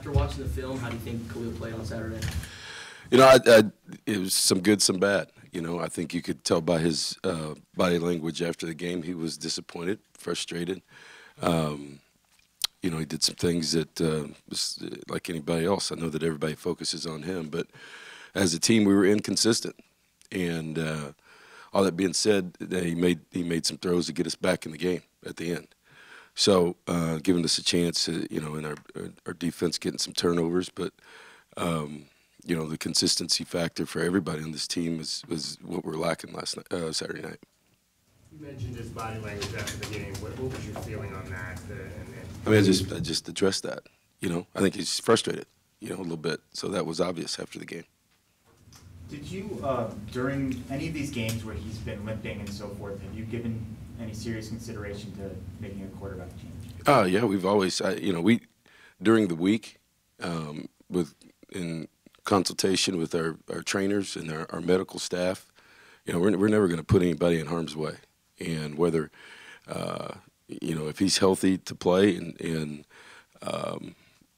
After watching the film, how do you think Khalil played on Saturday? You know, it was some good, some bad. You know, I think you could tell by his body language after the game he was disappointed, frustrated. Um, you know, he did some things that was like anybody else. I know that everybody focuses on him, but as a team, we were inconsistent. And all that being said, he made some throws to get us back in the game at the end. So giving us a chance, you know, in our defense getting some turnovers, but you know, the consistency factor for everybody on this team was what we're lacking last night, Saturday night. You mentioned his body language after the game. What was your feeling on that? I mean, I just addressed that. You know, I think he's frustrated, you know, a little bit. So that was obvious after the game. Did you, during any of these games where he's been limping and so forth, have you given any serious consideration to making a quarterback change? Yeah, we've always, you know, during the week, in consultation with our trainers and our medical staff, you know, we're never going to put anybody in harm's way. And whether, you know, if he's healthy to play and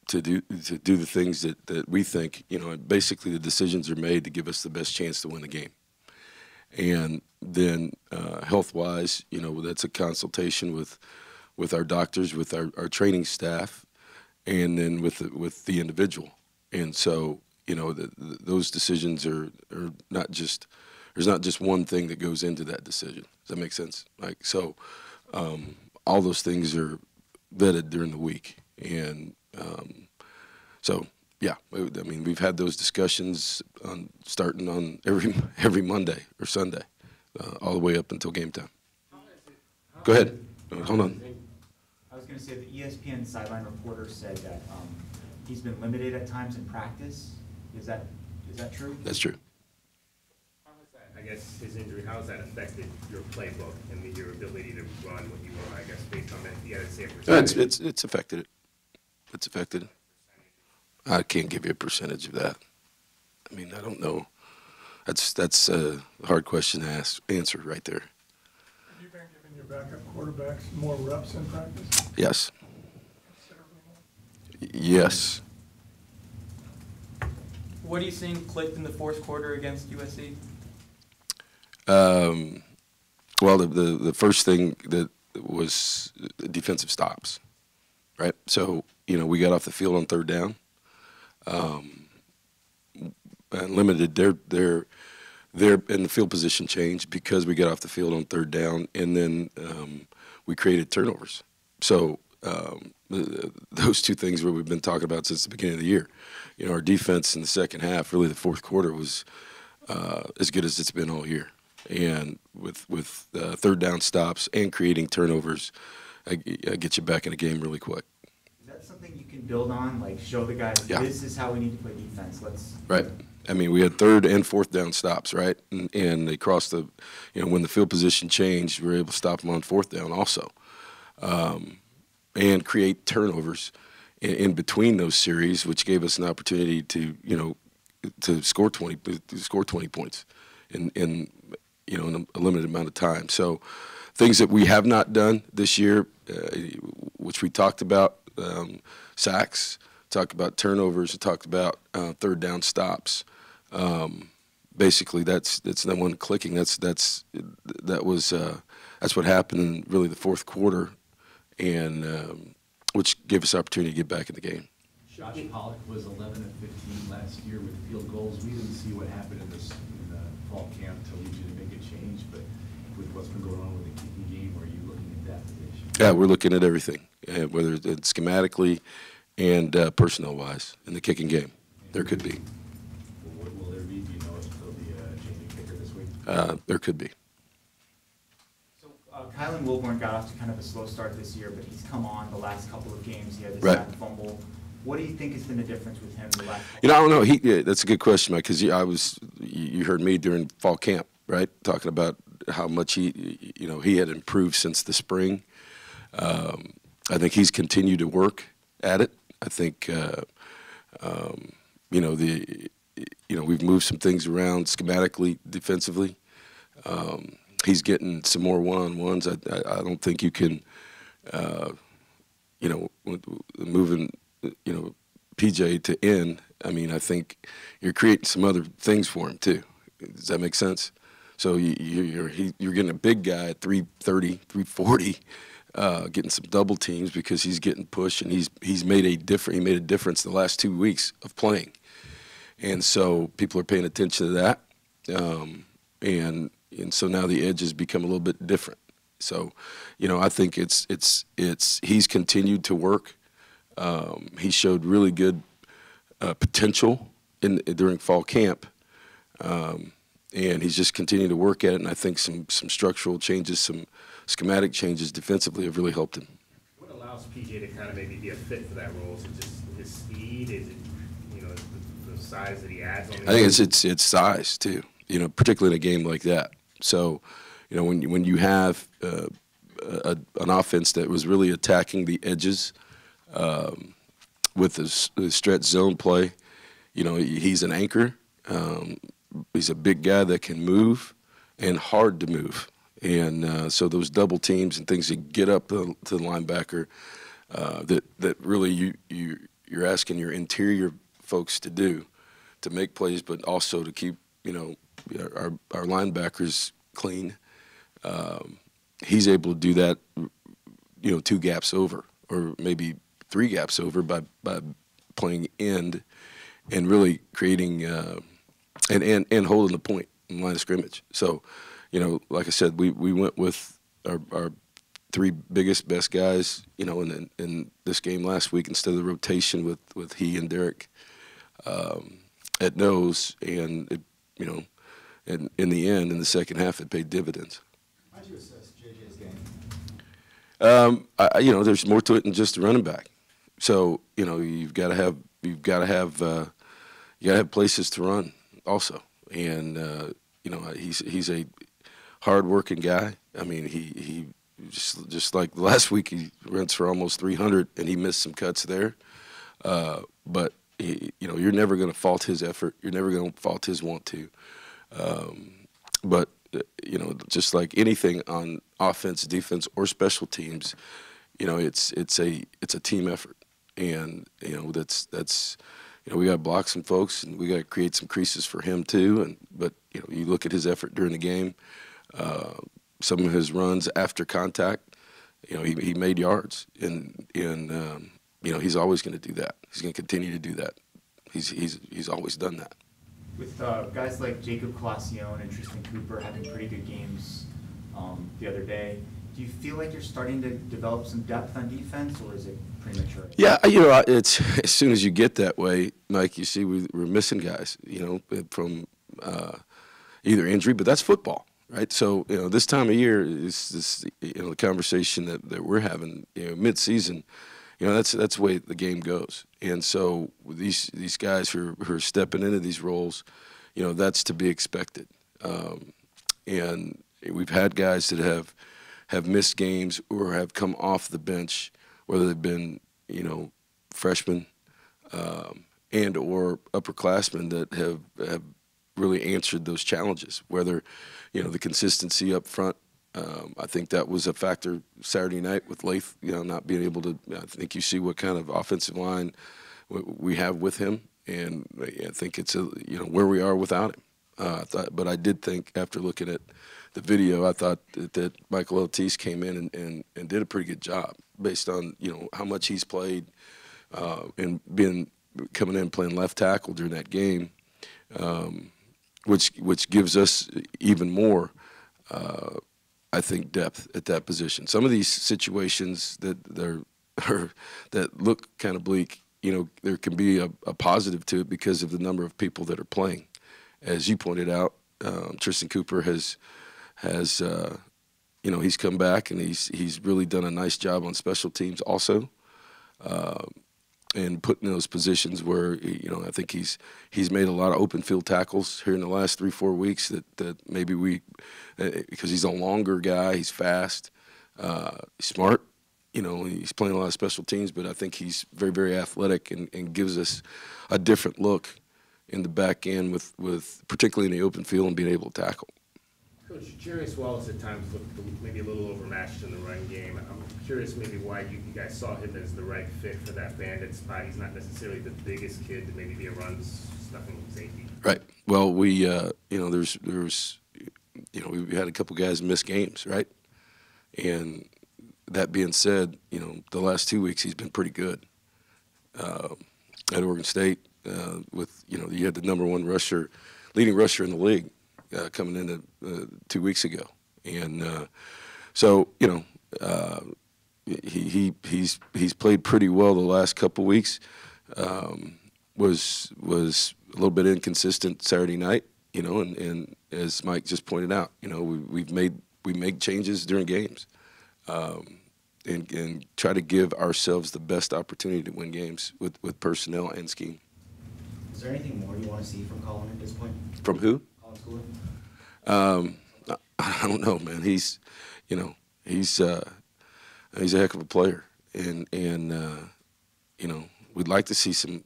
to do the things that we think, you know, basically the decisions are made to give us the best chance to win the game. And then health-wise, you know, that's a consultation with our doctors, with our training staff, and then with the individual. And so, you know, those decisions are not just, there's not just one thing that goes into that decision. Does that make sense? Like, so all those things are vetted during the week. And so, yeah, I mean, we've had those discussions starting on every Monday or Sunday, all the way up until game time. Go ahead. Hold on. I was going to say the ESPN sideline reporter said that he's been limited at times in practice. Is that true? That's true. How has that, I guess, his injury, how has that affected your playbook and your ability to run what you were, I guess, based on that? You had to say a percentage. It's affected it. It's affected it. I can't give you a percentage of that. I mean, I don't know. That's a hard question to answer right there. Have you been giving your backup quarterbacks more reps in practice? Yes. Considerably more? Yes. What do you think clicked in the fourth quarter against USC? Well, the first thing that was defensive stops, right? So, you know, we got off the field on third down, and limited their in the field position change because we got off the field on third down, and then we created turnovers. So those two things where we've been talking about since the beginning of the year. You know, our defense in the second half, really the fourth quarter, was as good as it's been all year. And with third down stops and creating turnovers, I get you back in the game really quick. Is that something you can build on, like show the guys, Yeah. This is how we need to play defense? Right. I mean, we had third and fourth down stops, right? And they crossed the, you know, when the field position changed, we were able to stop them on fourth down also. And create turnovers in between those series, which gave us an opportunity to, you know, to score 20 points in you know, in a limited amount of time. So things that we have not done this year, which we talked about, sacks, talked about turnovers, talked about third down stops. Basically, that's the one clicking. That's what happened in really the fourth quarter, and which gave us opportunity to get back in the game. Josh Pollock was 11 of 15 last year with field goals. We didn't see what happened in the fall camp to lead you to make a change, but with what's been going on with the kicking game, are you looking at adaptation? Yeah, we're looking at everything, whether it's schematically and personnel-wise in the kicking game. There could be. Well, will there be? Do you know if there'll be a change in kicker this week? There could be. So Kylan Wilborn got off to kind of a slow start this year, but he's come on the last couple of games. He had this Right. sack fumble. What do you think has been the difference with him in the last couple? You know, I don't know. Yeah, that's a good question, Mike, because you heard me during fall camp, right, talking about how much he had improved since the spring. I think he's continued to work at it. I think we've moved some things around schematically, defensively. He's getting some more one-on-ones. I don't think you can, moving, PJ to end, I mean, I think you're creating some other things for him too. Does that make sense? So you're getting a big guy at 330, 340, getting some double teams because he's getting pushed, and he's made a difference the last 2 weeks of playing, and so people are paying attention to that, and so now the edge has become a little bit different. So, I think it's he's continued to work. He showed really good potential during fall camp. And he's just continuing to work at it, and I think some structural changes, some schematic changes defensively have really helped him. What allows PJ to kind of maybe be a fit for that role? Is it just his speed? Is it, the size that he adds on the I think it's size too, particularly in a game like that. So, when you have an offense that was really attacking the edges with the stretch zone play, he's an anchor. He's a big guy that can move and hard to move. And so those double teams and things that get up to the linebacker that really you're asking your interior folks to do to make plays, but also to keep, our linebackers clean. He's able to do that, 2 gaps over or maybe 3 gaps over by playing end and really creating and holding the point in line of scrimmage. So, like I said, we went with our 3 biggest, best guys, in this game last week instead of the rotation with he and Derek at nose, and and in the end, in the second half, it paid dividends. How do you assess JJ's game? There's more to it than just a running back. So, you've got to have places to run also, and he's a hard-working guy. I mean, he just like last week, he runs for almost 300, and he missed some cuts there. But you're never going to fault his effort. You're never going to fault his want to. But just like anything on offense, defense, or special teams, it's a team effort, and that's. We got to block some folks, and we got to create some creases for him too. But you look at his effort during the game, some of his runs after contact. He made yards, and he's always going to do that. He's going to continue to do that. He's always done that. With guys like Jacob Colacion and Tristan Cooper having pretty good games the other day, do you feel like you're starting to develop some depth on defense, or is it premature? Yeah, it's as soon as you get that way, Mike, you see we're missing guys, from either injury, but that's football, right? So, this time of year is this, the conversation that we're having, mid-season, that's the way the game goes. And so these guys who are stepping into these roles, that's to be expected. And we've had guys that have missed games or have come off the bench, whether they've been, freshmen and or upperclassmen that have really answered those challenges, whether, the consistency up front. I think that was a factor Saturday night with Lath, not being able to. I think you see what kind of offensive line we have with him, and I think it's where we are without him. But I did think after looking at the video, I thought that Michael Eltise came in and did a pretty good job based on how much he's played and coming in playing left tackle during that game, which gives us even more. I think depth at that position. Some of these situations that look kind of bleak, there can be a positive to it because of the number of people that are playing. As you pointed out, Tristan Cooper has he's come back and he's really done a nice job on special teams also, and put in those positions where I think he's made a lot of open field tackles here in the last 3-4 weeks that maybe because he's a longer guy, he's fast, he's smart, he's playing a lot of special teams, but I think he's very, very athletic and gives us a different look in the back end with particularly in the open field and being able to tackle. Coach, Jarius Wallace at times looked maybe a little overmatched in the run game. I'm curious maybe why you guys saw him as the right fit for that bandit spot. He's not necessarily the biggest kid to maybe be a run-stuffing safety. Right. Well, we, you know, there's, you know, we had a couple guys miss games, right? And that being said, you know, the last 2 weeks he's been pretty good. At Oregon State, with, you know, you had the #1 rusher, leading rusher in the league coming in 2 weeks ago. And so, you know, he's played pretty well the last couple weeks. Was a little bit inconsistent Saturday night, you know, and as Mike just pointed out, you know, we make changes during games, and try to give ourselves the best opportunity to win games with personnel and scheme. Is there anything more you want to see from Colin at this point? From who? Colin Schooler? I don't know, man. He's, you know, he's a heck of a player, and you know, we'd like to see some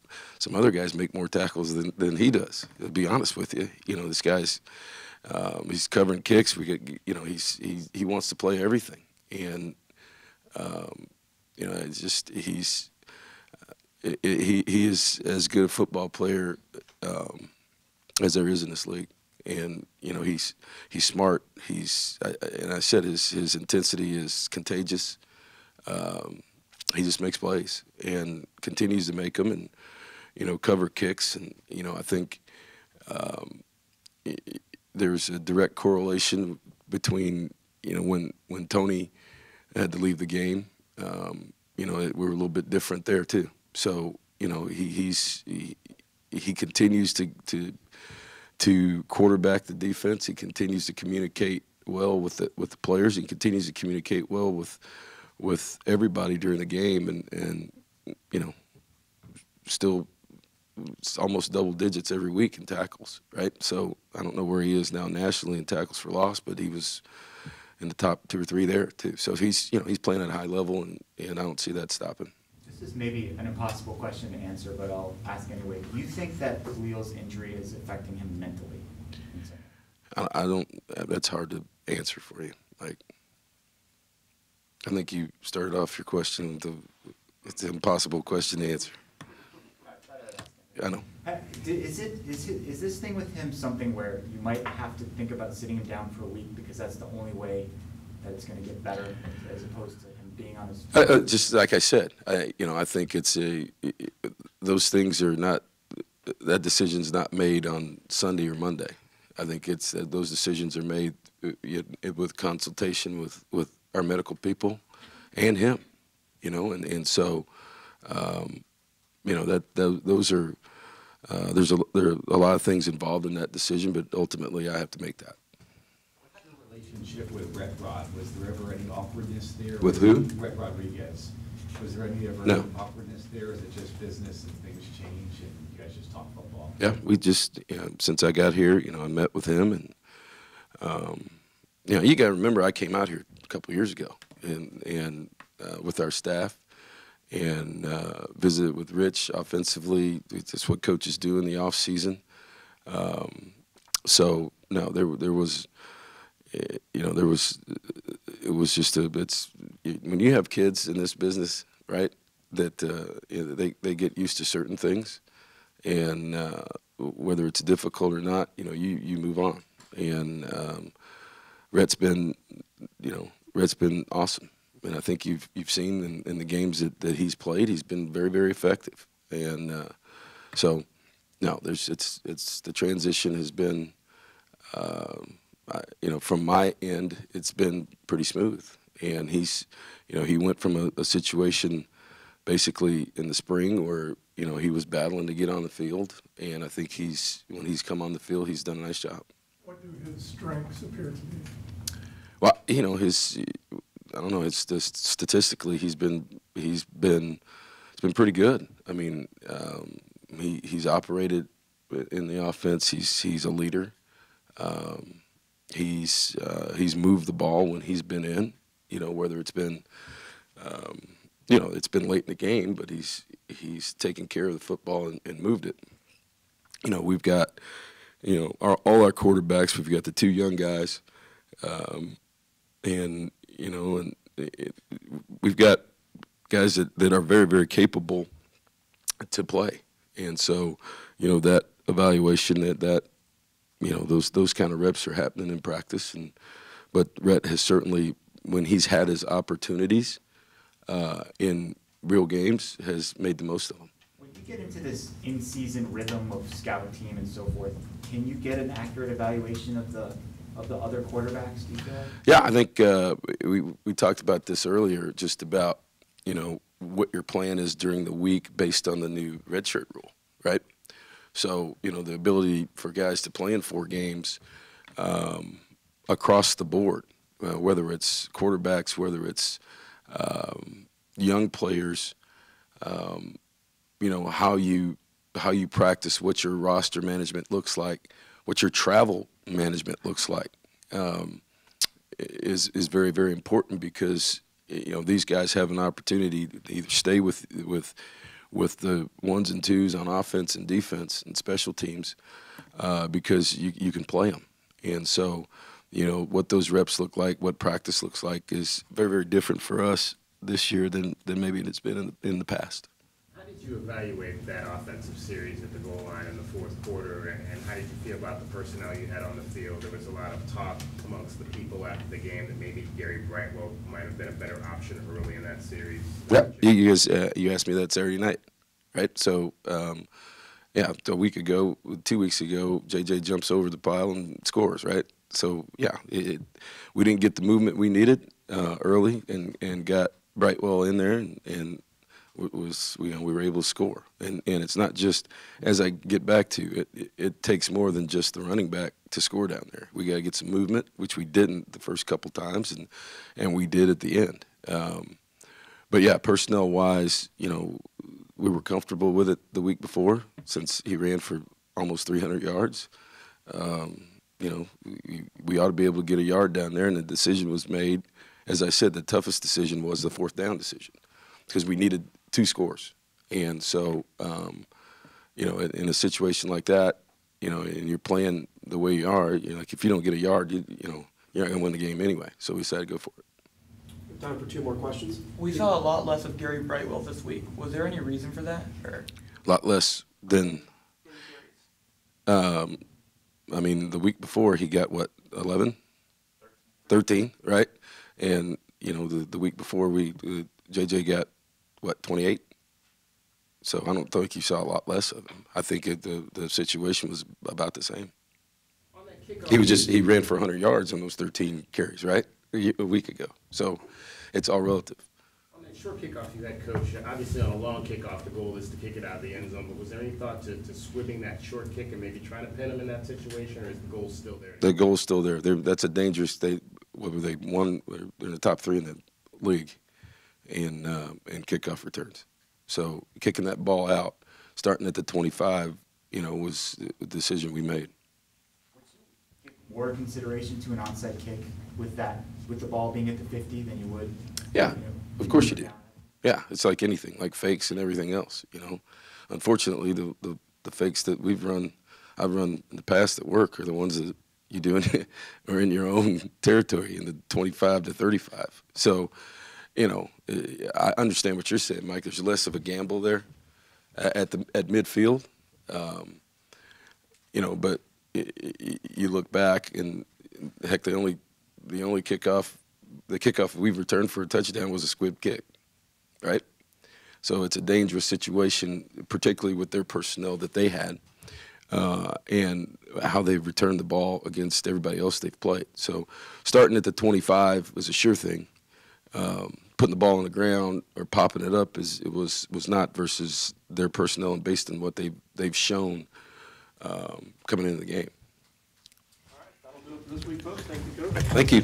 other guys make more tackles than he does. To be honest with you, you know, this guy's he's covering kicks. We get, you know, he wants to play everything, and you know, it's just he is as good a football player as there is in this league. And you know, he's smart. And I said his intensity is contagious. He just makes plays and continues to make them, and you know, cover kicks. And you know, I think there's a direct correlation between, you know, when Tony had to leave the game, you know, we were a little bit different there too. So you know, he continues to quarterback the defense. He continues to communicate well with the players. He continues to communicate well with everybody during the game, and you know, still it's almost double digits every week in tackles, right? So I don't know where he is now nationally in tackles for loss, but he was in the top 2 or 3 there too. So he's, you know, he's playing at a high level, and I don't see that stopping. This is maybe an impossible question to answer, but I'll ask anyway. Do you think that Khalil's injury is affecting him mentally? I don't. That's hard to answer for you. Like, I think you started off your question with it's an impossible question to answer. I know. Is this thing with him something where you might have to think about sitting him down for a week because that's the only way that it's going to get better, as opposed to him being on his? Just like I said, you know, I think those things are not. That decision's not made on Sunday or Monday. I think it's those decisions are made with consultation with our medical people and him, you know, and so you know, those are there are a lot of things involved in that decision, but ultimately I have to make that. What's your relationship with Rhett Rod? Was there ever any awkwardness there? With who? Rhett Rodriguez. Was there any awkwardness there? Or is it just business and things change and you guys just talk football? Yeah, we just, you know, since I got here, you know, I met with him, and you know, you got to remember I came out here a couple of years ago, and with our staff, and visited with Rich offensively. That's what coaches do in the off season. So no, there was, you know, it was just when you have kids in this business, right? That you know, they get used to certain things, and whether it's difficult or not, you know, you move on. And Rhett's been awesome. And I think you've seen in the games that he's played, he's been very, very effective. And so, no, it's the transition has been, you know, from my end, it's been pretty smooth. And he's, you know, he went from a situation basically in the spring where, you know, he was battling to get on the field, and I think when he's come on the field, he's done a nice job. What do his strengths appear to be? Well, you know, I don't know. It's just statistically, he's been pretty good. I mean, he's operated in the offense. He's a leader. He's moved the ball when he's been in. You know, whether it's been, you know, it's been late in the game, but he's taken care of the football and moved it. You know, we've got, you know, all our quarterbacks. We've got the 2 young guys, And we've got guys that are very, very capable to play. And so, that evaluation, that those kind of reps are happening in practice. But Rhett has certainly, when he's had his opportunities in real games, has made the most of them. When you get into this in-season rhythm of scout team and so forth, can you get an accurate evaluation of the other quarterbacks, do you feel like? Yeah, I think we talked about this earlier, just about, what your plan is during the week based on the new redshirt rule, right? So, the ability for guys to play in 4 games across the board, whether it's quarterbacks, whether it's young players, how you practice, what your roster management looks like, what your travel management looks like, is very, very important, because these guys have an opportunity to either stay with the ones and twos on offense and defense and special teams, because you can play them. And so, what those reps look like, what practice looks like, is very, very different for us this year than maybe it's been in the past. How did you evaluate that offensive series at the goal line in the fourth quarter, and how did you feel about the personnel you had on the field? There was a lot of talk amongst the people after the game that maybe Gary Brightwell might have been a better option early in that series. Yeah, you asked me that Saturday night, right? So, a week ago, 2 weeks ago, JJ jumps over the pile and scores, right? So, we didn't get the movement we needed early, and got Brightwell in there, and we were able to score. And it's not just, as I get back to it takes more than just the running back to score down there. We got to get some movement, which we didn't the first couple times, and we did at the end. But yeah, personnel wise, we were comfortable with it the week before, since he ran for almost 300 yards. We ought to be able to get a yard down there, and the decision was made. As I said, the toughest decision was the 4th down decision, because we needed 2 scores. And so, in a situation like that, and you're playing the way you are, like, if you don't get a yard, you're not going to win the game anyway. So we decided to go for it. Time for 2 more questions. We saw a lot less of Gary Brightwell this week. Was there any reason for that? Or? A lot less than, the week before he got, 11? 13, right? And, the week before JJ got, 28? So I don't think you saw a lot less of him. I think the situation was about the same. On that kickoff, He ran for 100 yards on those 13 carries, right? A week ago. So it's all relative. On that short kickoff you had, Coach, obviously on a long kickoff, the goal is to kick it out of the end zone, but was there any thought to swimming that short kick and maybe trying to pin him in that situation, or is the goal still there? The goal's still there. That's a dangerous state. Whether they won, they're in the top 3 in the league in kickoff returns. So kicking that ball out, starting at the 25, was the decision we made. More consideration to an onside kick with the ball being at the 50 than you would? Yeah, of course you do. Yeah, it's like anything, like fakes and everything else. Unfortunately, the fakes that I've run in the past that work, are the ones that you do are in your own territory, in the 25 to 35. So, I understand what you're saying, Mike. There's less of a gamble there at midfield, but you look back, and heck, the only kickoff we've returned for a touchdown was a squib kick, right? So it's a dangerous situation, particularly with their personnel that they had, and how they've returned the ball against everybody else they've played. So starting at the 25 was a sure thing. Putting the ball on the ground or popping it up was not, versus their personnel and based on what they've shown coming into the game. All right, that'll do it for this week, folks. Thank you, Coach. Thank you.